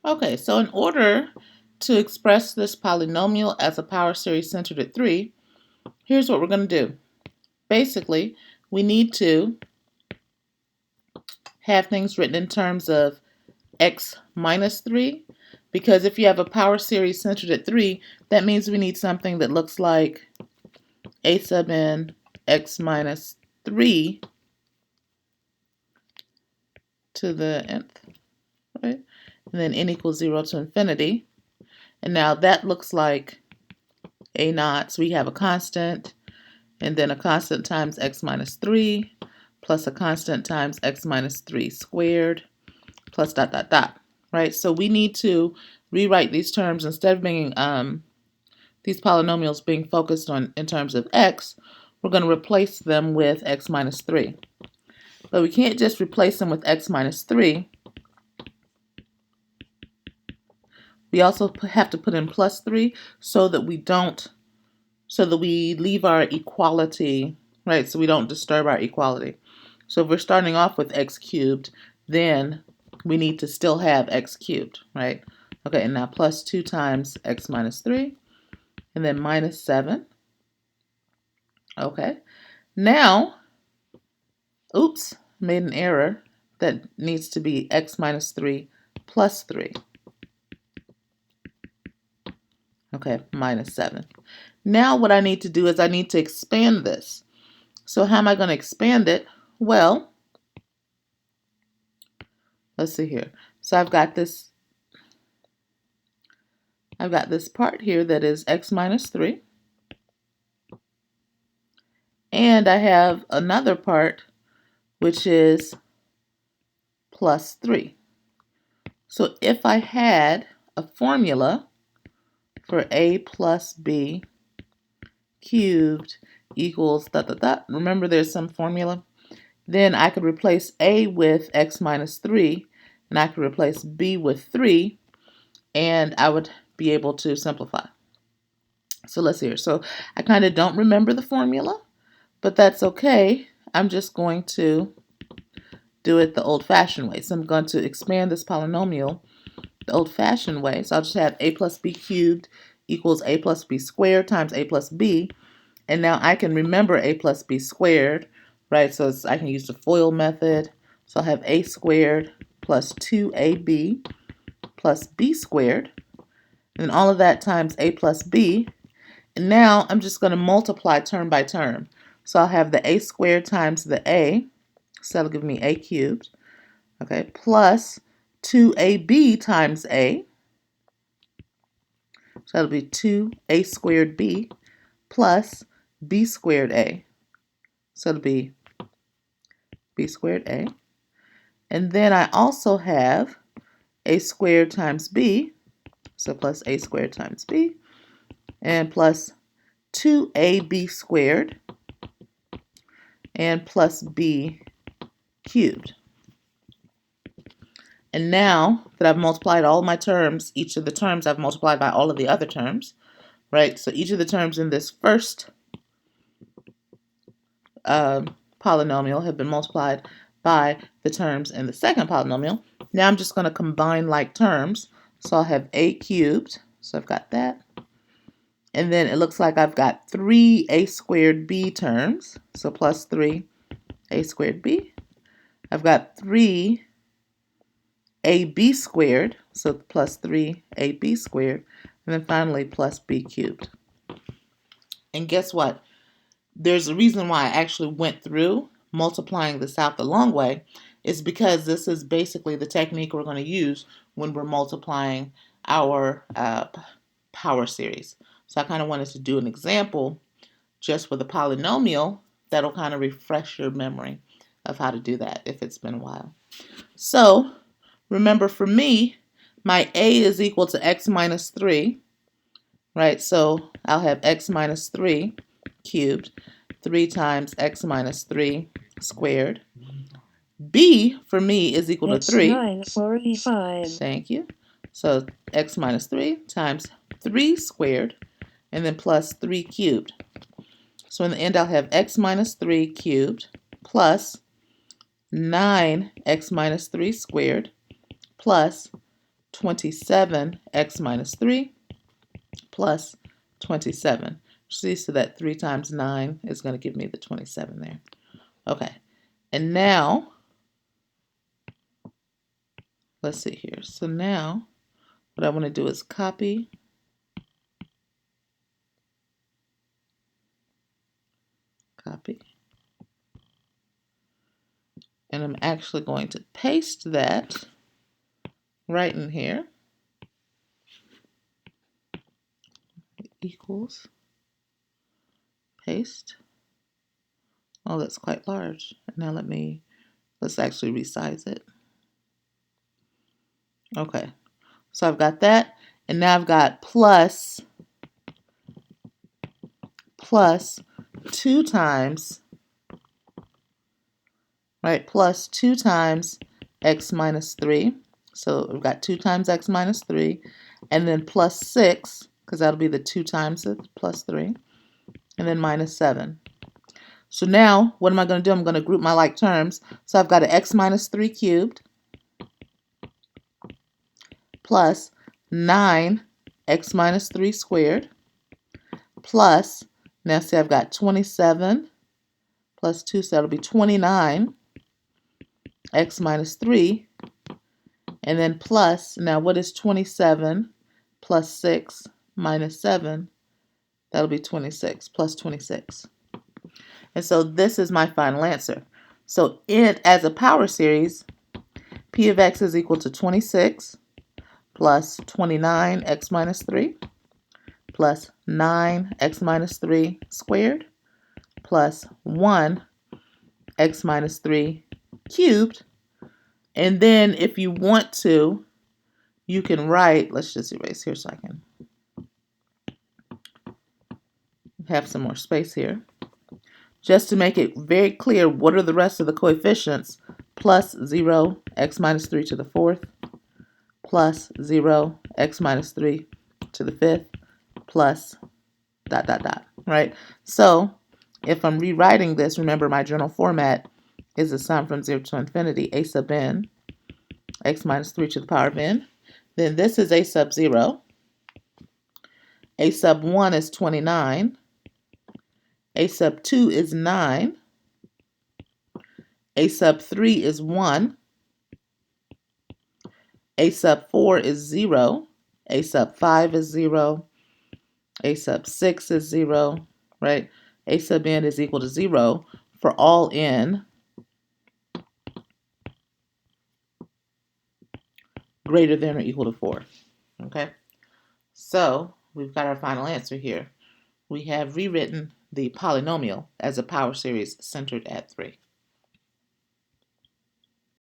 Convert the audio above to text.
Okay, so in order to express this polynomial as a power series centered at 3, here's what we're going to do. Basically, we need to have things written in terms of x minus 3, because if you have a power series centered at 3, that means we need something that looks like a sub n x minus 3 to the nth, right? And then n equals 0 to infinity. And now that looks like a naught. So we have a constant, and then a constant times x minus 3, plus a constant times x minus 3 squared, plus dot, dot, dot, right? So we need to rewrite these terms instead of being, these polynomials being focused on in terms of x, we're going to replace them with x minus 3. But we can't just replace them with x minus 3. We also have to put in plus 3 so that we leave our equality, right? So we don't disturb our equality. So if we're starting off with x cubed, then we need to still have x cubed, right? Okay, and now plus 2 times x minus 3, and then minus 7. Okay, now, oops, made an error. That needs to be x minus 3 plus 3. Okay, minus 7. Now what I need to do is I need to expand this. So how am I going to expand it? Well, let's see here. So I've got this part here that is x minus 3. And I have another part which is plus 3. So if I had a formula for a plus b cubed equals dot, dot, dot, remember there's some formula, then I could replace a with x minus 3, and I could replace b with 3, and I would be able to simplify. So let's see here. So I kind of don't remember the formula, but that's okay. I'm just going to do it the old-fashioned way. So I'm going to expand this polynomial the old-fashioned way. So I'll just have a plus b cubed equals a plus b squared times a plus b. And now I can remember a plus b squared, right? So I can use the FOIL method. So I'll have a squared plus 2ab plus b squared. And all of that times a plus b. And now I'm just going to multiply term by term. So I'll have the a squared times the a. So that'll give me a cubed. Okay, plus 2ab times a. So that'll be 2a squared b plus b squared a. So it'll be b squared a. And then I also have a squared times b. So plus a squared times b. And plus 2ab squared and plus b cubed. And now that I've multiplied all my terms, each of the terms I've multiplied by all of the other terms, right? So each of the terms in this first polynomial have been multiplied by the terms in the second polynomial. Now I'm just going to combine like terms. So I'll have a cubed. So I've got that. And then it looks like I've got 3 a squared b terms. So plus 3 a squared b. I've got 3 ab squared. So plus 3 ab squared. And then finally plus b cubed. And guess what? There's a reason why I actually went through multiplying this out the long way, is because this is basically the technique we're going to use when we're multiplying our power series. So I kind of wanted to do an example just with a polynomial that'll kind of refresh your memory of how to do that if it's been a while. So remember, for me, my a is equal to x minus 3, right? So I'll have x minus 3 cubed, 3 times x minus 3 squared. B for me is equal to 3. 9:45. Thank you. So x minus 3 times 3 squared, and then plus 3 cubed. So in the end, I'll have x minus 3 cubed plus 9x minus 3 squared plus 27x minus 3 plus 27. See, so that 3 times 9 is going to give me the 27 there. Okay, and now, let's see here. So now, what I want to do is copy, and I'm actually going to paste that right in here. Equals, paste. Oh, that's quite large. Now let's actually resize it. Okay, so I've got that, and now I've got plus 2 times, right, plus 2 times x minus 3. So we've got 2 times x minus 3, and then plus 6, because that'll be the 2 times of plus 3, and then minus 7. So now, what am I going to do? I'm going to group my like terms. So I've got an x minus 3 cubed plus 9x minus 3 squared plus, now see I've got 27 plus 2, so that'll be 29x minus 3, and then plus, now what is 27 plus 6 minus 7? That'll be 26, plus 26. And so this is my final answer. So as a power series, P of x is equal to 26 plus 29x minus 3 plus 9x minus 3 squared plus 1x minus 3 cubed. And then if you want to, you can write, let's just erase here so I can have some more space here. Just to make it very clear, what are the rest of the coefficients? Plus 0, x minus 3 to the 4th, plus 0, x minus 3 to the 5th, plus ... right? So if I'm rewriting this, remember my journal format is a sum from 0 to infinity, a sub n, x minus 3 to the power of n. Then this is a sub 0. A sub 1 is 29. A sub 2 is 9. A sub 3 is 1. A sub 4 is 0. A sub 5 is 0. A sub 6 is 0, right? A sub n is equal to 0 for all n greater than or equal to 4, okay? So we've got our final answer here. We have rewritten the polynomial as a power series centered at 3.